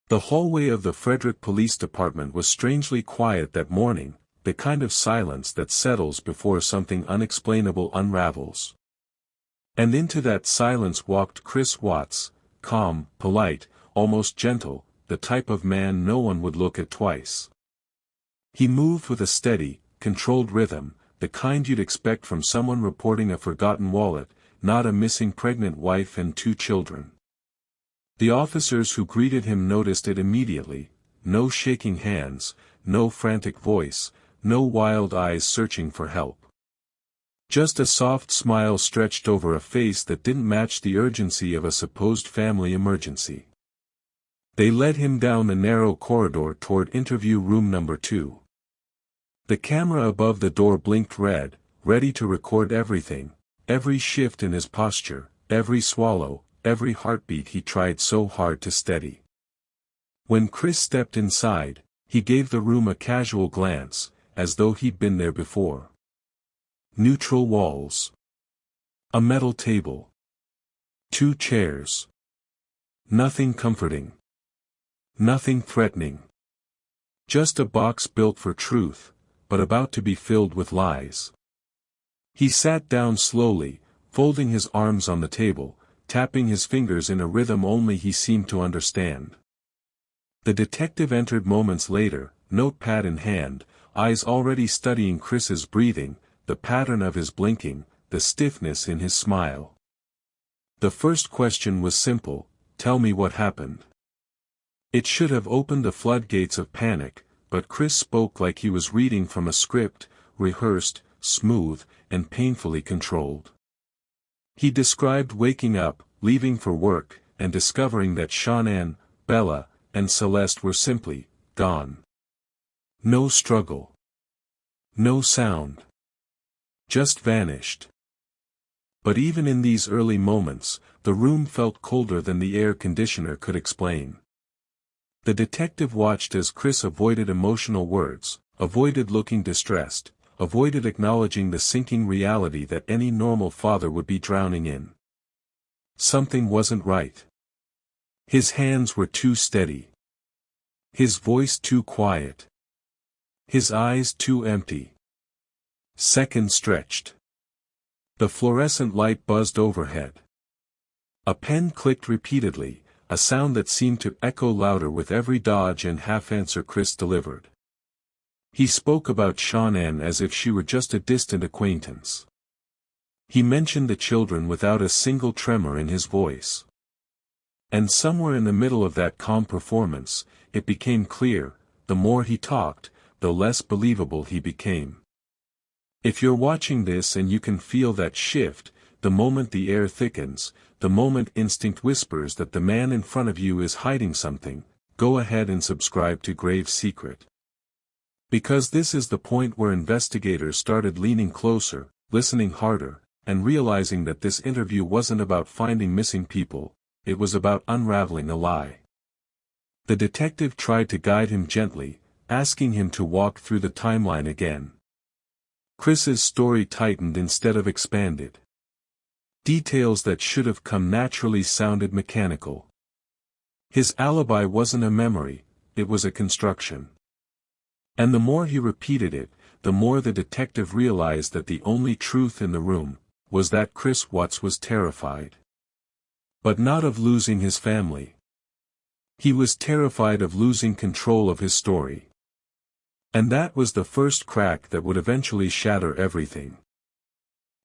The hallway of the Frederick Police Department was strangely quiet that morning, the kind of silence that settles before something unexplainable unravels. And into that silence walked Chris Watts, calm, polite, almost gentle, the type of man no one would look at twice. He moved with a steady, controlled rhythm, the kind you'd expect from someone reporting a forgotten wallet, not a missing pregnant wife and 2 children. The officers who greeted him noticed it immediately: no shaking hands, no frantic voice, no wild eyes searching for help. Just a soft smile stretched over a face that didn't match the urgency of a supposed family emergency. They led him down the narrow corridor toward interview room number 2. The camera above the door blinked red, ready to record everything, every shift in his posture, every swallow, every heartbeat he tried so hard to steady. When Chris stepped inside, he gave the room a casual glance, as though he'd been there before. Neutral walls. A metal table. 2 chairs. Nothing comforting. Nothing threatening. Just a box built for truth, but about to be filled with lies. He sat down slowly, folding his arms on the table, tapping his fingers in a rhythm only he seemed to understand. The detective entered moments later, notepad in hand, eyes already studying Chris's breathing, the pattern of his blinking, the stiffness in his smile. The first question was simple: tell me what happened. It should have opened the floodgates of panic, but Chris spoke like he was reading from a script, rehearsed, smooth, and painfully controlled. He described waking up, leaving for work, and discovering that Shanann, Bella, and Celeste were simply gone. No struggle. No sound. Just vanished. But even in these early moments, the room felt colder than the air conditioner could explain. The detective watched as Chris avoided emotional words, avoided looking distressed, avoided acknowledging the sinking reality that any normal father would be drowning in. Something wasn't right. His hands were too steady. His voice too quiet. His eyes too empty. Seconds stretched. The fluorescent light buzzed overhead. A pen clicked repeatedly, a sound that seemed to echo louder with every dodge and half-answer Chris delivered. He spoke about Shanann as if she were just a distant acquaintance. He mentioned the children without a single tremor in his voice. And somewhere in the middle of that calm performance, it became clear: the more he talked, the less believable he became. If you're watching this and you can feel that shift, the moment the air thickens, the moment instinct whispers that the man in front of you is hiding something, go ahead and subscribe to Grave Secret. Because this is the point where investigators started leaning closer, listening harder, and realizing that this interview wasn't about finding missing people, it was about unraveling a lie. The detective tried to guide him gently, asking him to walk through the timeline again. Chris's story tightened instead of expanded. Details that should have come naturally sounded mechanical. His alibi wasn't a memory, it was a construction. And the more he repeated it, the more the detective realized that the only truth in the room was that Chris Watts was terrified. But not of losing his family. He was terrified of losing control of his story. And that was the first crack that would eventually shatter everything.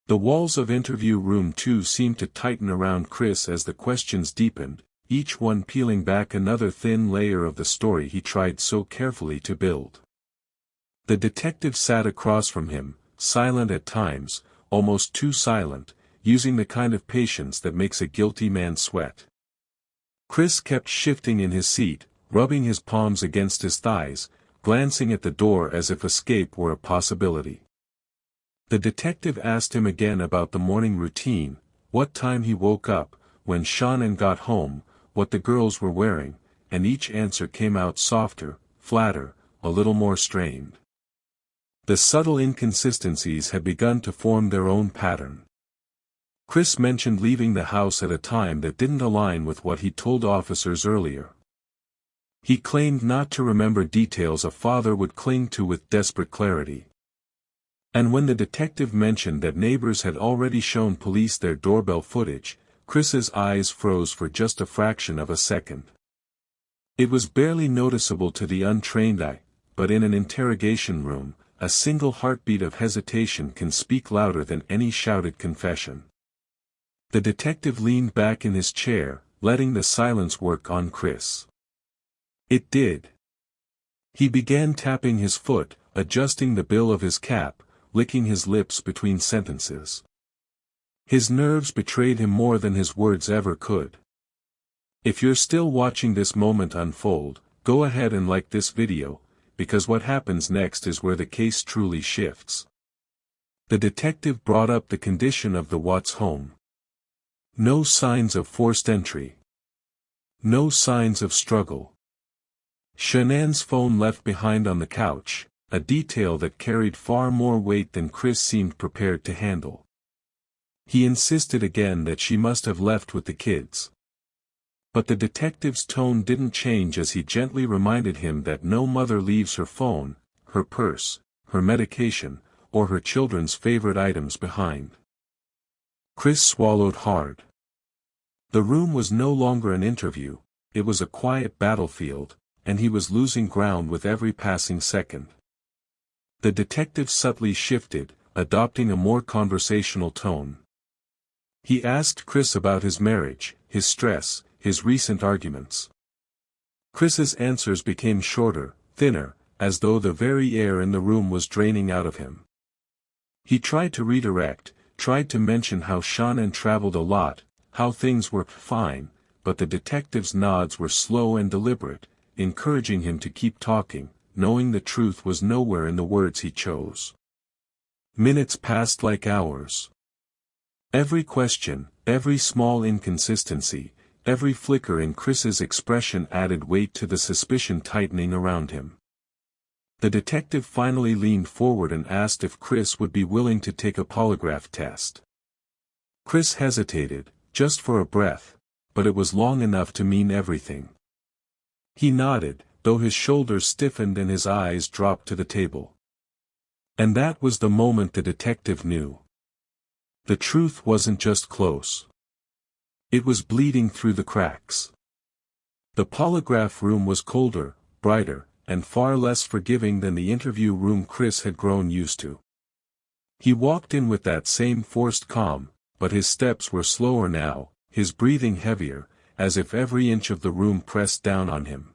The walls of interview room 2 seemed to tighten around Chris as the questions deepened, each one peeling back another thin layer of the story he tried so carefully to build. The detective sat across from him, silent at times, almost too silent, using the kind of patience that makes a guilty man sweat. Chris kept shifting in his seat, rubbing his palms against his thighs, glancing at the door as if escape were a possibility. The detective asked him again about the morning routine, what time he woke up, when Shanann got home, what the girls were wearing, and each answer came out softer, flatter, a little more strained. The subtle inconsistencies had begun to form their own pattern. Chris mentioned leaving the house at a time that didn't align with what he told officers earlier. He claimed not to remember details a father would cling to with desperate clarity. And when the detective mentioned that neighbors had already shown police their doorbell footage, Chris's eyes froze for just a fraction of a second. It was barely noticeable to the untrained eye, but in an interrogation room, a single heartbeat of hesitation can speak louder than any shouted confession. The detective leaned back in his chair, letting the silence work on Chris. It did. He began tapping his foot, adjusting the bill of his cap, licking his lips between sentences. His nerves betrayed him more than his words ever could. If you're still watching this moment unfold, go ahead and like this video, because what happens next is where the case truly shifts. The detective brought up the condition of the Watts home. No signs of forced entry. No signs of struggle. Shannon's phone left behind on the couch, a detail that carried far more weight than Chris seemed prepared to handle. He insisted again that she must have left with the kids. But the detective's tone didn't change as he gently reminded him that no mother leaves her phone, her purse, her medication, or her children's favorite items behind. Chris swallowed hard. The room was no longer an interview, it was a quiet battlefield, and he was losing ground with every passing second. The detective subtly shifted, adopting a more conversational tone. He asked Chris about his marriage, his stress, his recent arguments. Chris's answers became shorter, thinner, as though the very air in the room was draining out of him. He tried to redirect, tried to mention how Shannon traveled a lot, how things were fine, but the detective's nods were slow and deliberate, encouraging him to keep talking, knowing the truth was nowhere in the words he chose. Minutes passed like hours. Every question, every small inconsistency, every flicker in Chris's expression added weight to the suspicion tightening around him. The detective finally leaned forward and asked if Chris would be willing to take a polygraph test. Chris hesitated, just for a breath, but it was long enough to mean everything. He nodded, though his shoulders stiffened and his eyes dropped to the table. And that was the moment the detective knew. The truth wasn't just close. It was bleeding through the cracks. The polygraph room was colder, brighter, and far less forgiving than the interview room Chris had grown used to. He walked in with that same forced calm, but his steps were slower now, his breathing heavier, as if every inch of the room pressed down on him.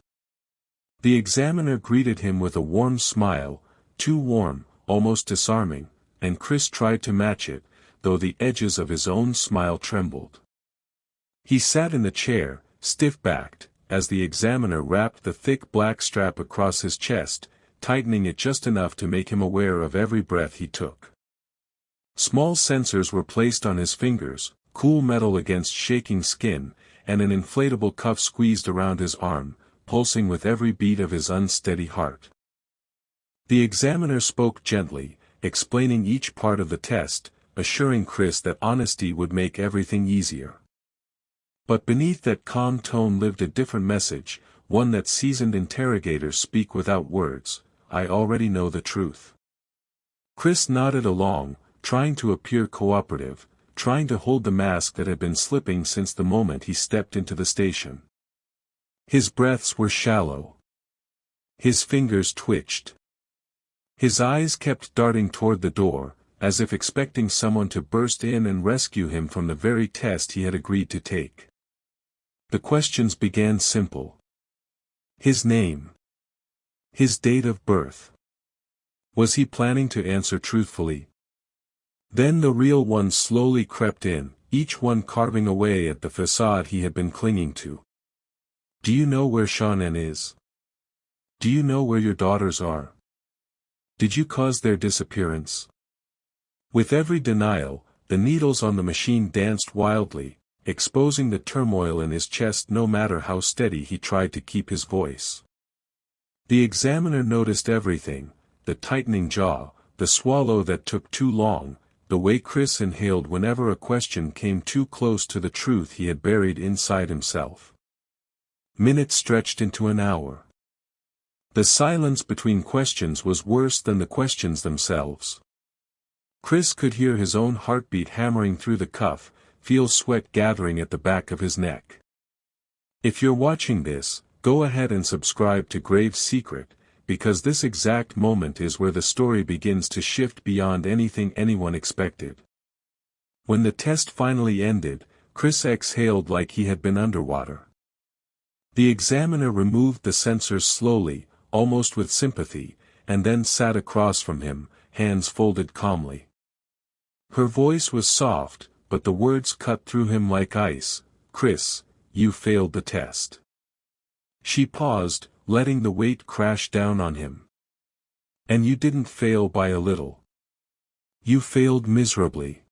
The examiner greeted him with a warm smile, too warm, almost disarming, and Chris tried to match it, though the edges of his own smile trembled. He sat in the chair, stiff-backed, as the examiner wrapped the thick black strap across his chest, tightening it just enough to make him aware of every breath he took. Small sensors were placed on his fingers, cool metal against shaking skin, and an inflatable cuff squeezed around his arm, pulsing with every beat of his unsteady heart. The examiner spoke gently, explaining each part of the test, assuring Chris that honesty would make everything easier. But beneath that calm tone lived a different message, one that seasoned interrogators speak without words: I already know the truth. Chris nodded along, trying to appear cooperative, trying to hold the mask that had been slipping since the moment he stepped into the station. His breaths were shallow. His fingers twitched. His eyes kept darting toward the door, as if expecting someone to burst in and rescue him from the very test he had agreed to take. The questions began simple. His name. His date of birth. Was he planning to answer truthfully? Then the real ones slowly crept in, each one carving away at the facade he had been clinging to. Do you know where Shannon is? Do you know where your daughters are? Did you cause their disappearance? With every denial, the needles on the machine danced wildly, exposing the turmoil in his chest no matter how steady he tried to keep his voice. The examiner noticed everything: the tightening jaw, the swallow that took too long, the way Chris inhaled whenever a question came too close to the truth he had buried inside himself. Minutes stretched into an hour. The silence between questions was worse than the questions themselves. Chris could hear his own heartbeat hammering through the cuff, feel sweat gathering at the back of his neck. If you're watching this, go ahead and subscribe to Grave's Secret, because this exact moment is where the story begins to shift beyond anything anyone expected. When the test finally ended, Chris exhaled like he had been underwater. The examiner removed the sensors slowly, almost with sympathy, and then sat across from him, hands folded calmly. Her voice was soft, but the words cut through him like ice. "Chris, you failed the test." She paused, letting the weight crash down on him. "And you didn't fail by a little. You failed miserably."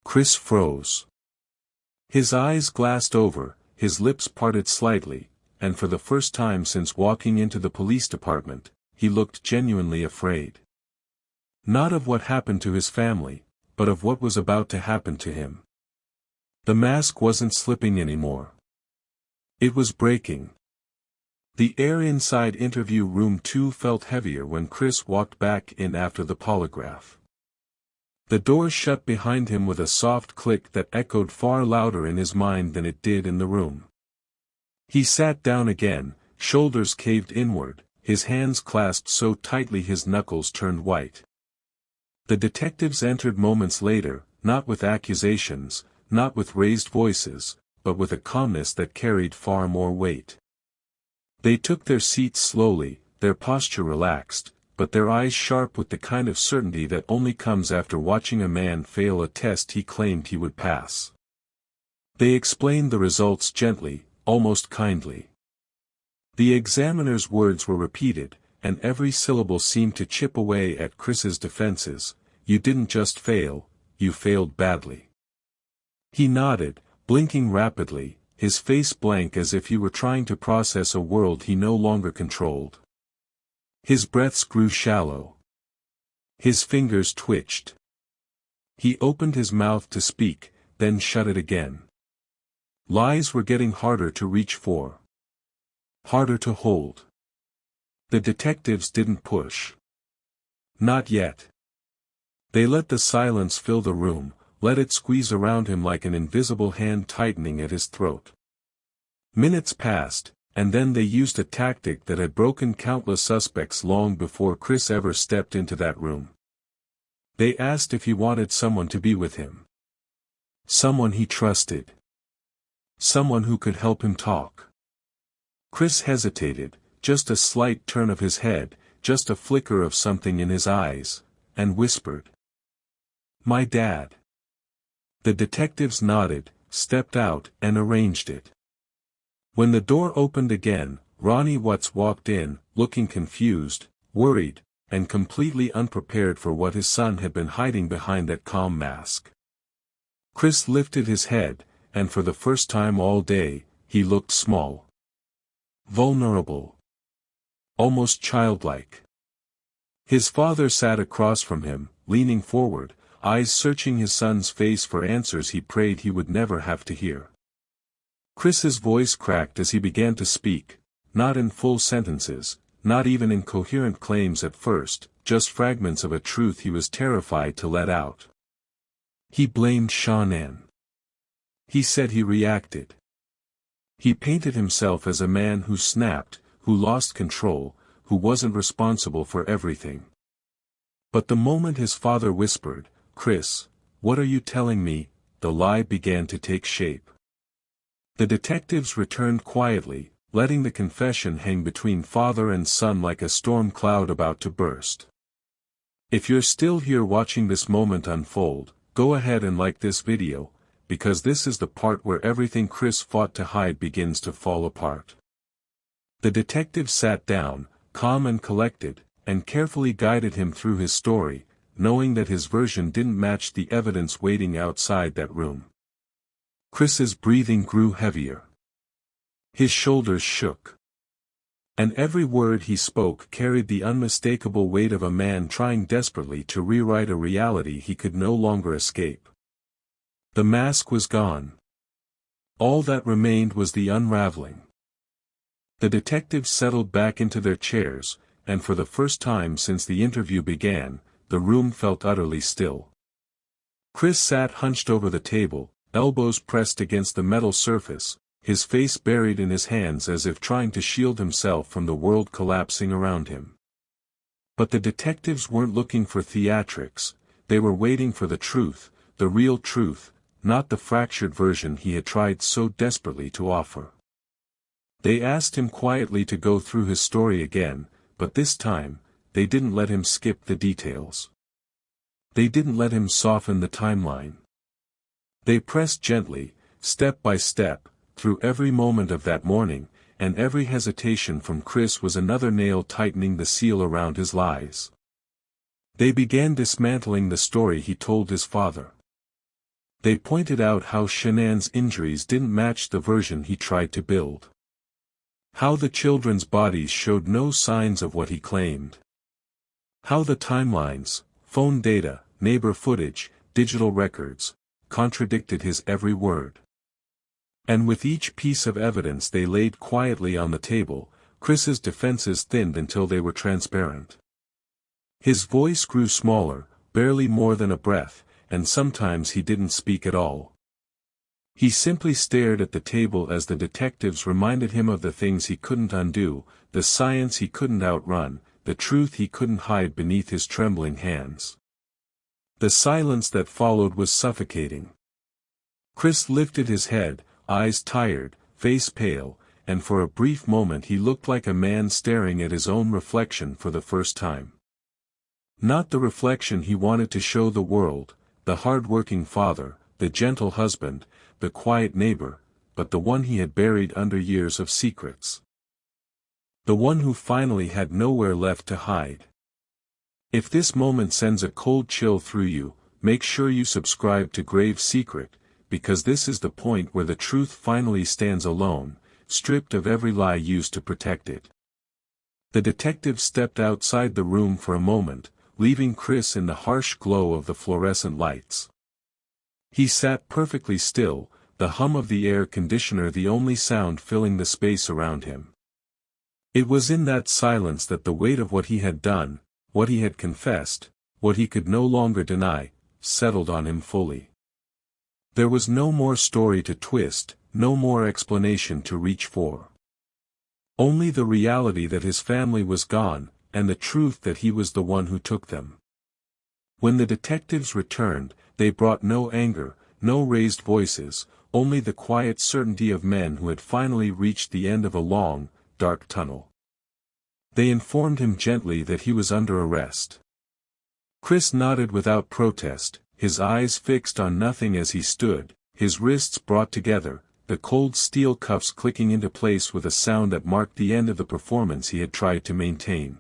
Chris froze. His eyes glassed over, his lips parted slightly, and for the first time since walking into the police department, he looked genuinely afraid. Not of what happened to his family, but of what was about to happen to him. The mask wasn't slipping anymore. It was breaking. The air inside interview room 2 felt heavier when Chris walked back in after the polygraph. The door shut behind him with a soft click that echoed far louder in his mind than it did in the room. He sat down again, shoulders caved inward, his hands clasped so tightly his knuckles turned white. The detectives entered moments later, not with accusations, not with raised voices, but with a calmness that carried far more weight. They took their seats slowly, their posture relaxed, but their eyes sharp with the kind of certainty that only comes after watching a man fail a test he claimed he would pass. They explained the results gently, almost kindly. The examiner's words were repeated, and every syllable seemed to chip away at Chris's defenses. "You didn't just fail, you failed badly." He nodded, blinking rapidly, his face blank as if he were trying to process a world he no longer controlled. His breaths grew shallow. His fingers twitched. He opened his mouth to speak, then shut it again. Lies were getting harder to reach for. Harder to hold. The detectives didn't push. Not yet. They let the silence fill the room, let it squeeze around him like an invisible hand tightening at his throat. Minutes passed, and then they used a tactic that had broken countless suspects long before Chris ever stepped into that room. They asked if he wanted someone to be with him. Someone he trusted. Someone who could help him talk. Chris hesitated, just a slight turn of his head, just a flicker of something in his eyes, and whispered, "My dad." The detectives nodded, stepped out, and arranged it. When the door opened again, Ronnie Watts walked in, looking confused, worried, and completely unprepared for what his son had been hiding behind that calm mask. Chris lifted his head, and for the first time all day, he looked small. Vulnerable. Almost childlike. His father sat across from him, leaning forward, eyes searching his son's face for answers he prayed he would never have to hear. Chris's voice cracked as he began to speak, not in full sentences, not even in coherent claims at first, just fragments of a truth he was terrified to let out. He blamed Shannon. He said he reacted. He painted himself as a man who snapped, who lost control, who wasn't responsible for everything. But the moment his father whispered, "Chris, what are you telling me?" the lie began to take shape. The detectives returned quietly, letting the confession hang between father and son like a storm cloud about to burst. If you're still here watching this moment unfold, go ahead and like this video, because this is the part where everything Chris fought to hide begins to fall apart. The detective sat down, calm and collected, and carefully guided him through his story, knowing that his version didn't match the evidence waiting outside that room. Chris's breathing grew heavier. His shoulders shook. And every word he spoke carried the unmistakable weight of a man trying desperately to rewrite a reality he could no longer escape. The mask was gone. All that remained was the unraveling. The detectives settled back into their chairs, and for the first time since the interview began, the room felt utterly still. Chris sat hunched over the table, elbows pressed against the metal surface, his face buried in his hands as if trying to shield himself from the world collapsing around him. But the detectives weren't looking for theatrics, they were waiting for the truth, the real truth, not the fractured version he had tried so desperately to offer. They asked him quietly to go through his story again, but this time, they didn't let him skip the details. They didn't let him soften the timeline. They pressed gently, step by step, through every moment of that morning, and every hesitation from Chris was another nail tightening the seal around his lies. They began dismantling the story he told his father. They pointed out how Shanann's injuries didn't match the version he tried to build. How the children's bodies showed no signs of what he claimed. How the timelines, phone data, neighbor footage, digital records, contradicted his every word. And with each piece of evidence they laid quietly on the table, Chris's defenses thinned until they were transparent. His voice grew smaller, barely more than a breath, and sometimes he didn't speak at all. He simply stared at the table as the detectives reminded him of the things he couldn't undo, the science he couldn't outrun, the truth he couldn't hide beneath his trembling hands. The silence that followed was suffocating. Chris lifted his head, eyes tired, face pale, and for a brief moment he looked like a man staring at his own reflection for the first time. Not the reflection he wanted to show the world, the hard-working father, the gentle husband, the quiet neighbor, but the one he had buried under years of secrets. The one who finally had nowhere left to hide. If this moment sends a cold chill through you, make sure you subscribe to Grave Secret, because this is the point where the truth finally stands alone, stripped of every lie used to protect it. The detective stepped outside the room for a moment, leaving Chris in the harsh glow of the fluorescent lights. He sat perfectly still, the hum of the air conditioner the only sound filling the space around him. It was in that silence that the weight of what he had done, what he had confessed, what he could no longer deny, settled on him fully. There was no more story to twist, no more explanation to reach for. Only the reality that his family was gone, and the truth that he was the one who took them. When the detectives returned, they brought no anger, no raised voices, only the quiet certainty of men who had finally reached the end of a long, dark tunnel. They informed him gently that he was under arrest. Chris nodded without protest, his eyes fixed on nothing as he stood, his wrists brought together, the cold steel cuffs clicking into place with a sound that marked the end of the performance he had tried to maintain.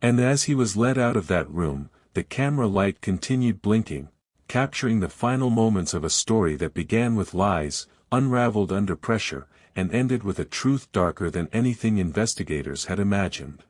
And as he was led out of that room, the camera light continued blinking, capturing the final moments of a story that began with lies, unraveled under pressure, and ended with a truth darker than anything investigators had imagined.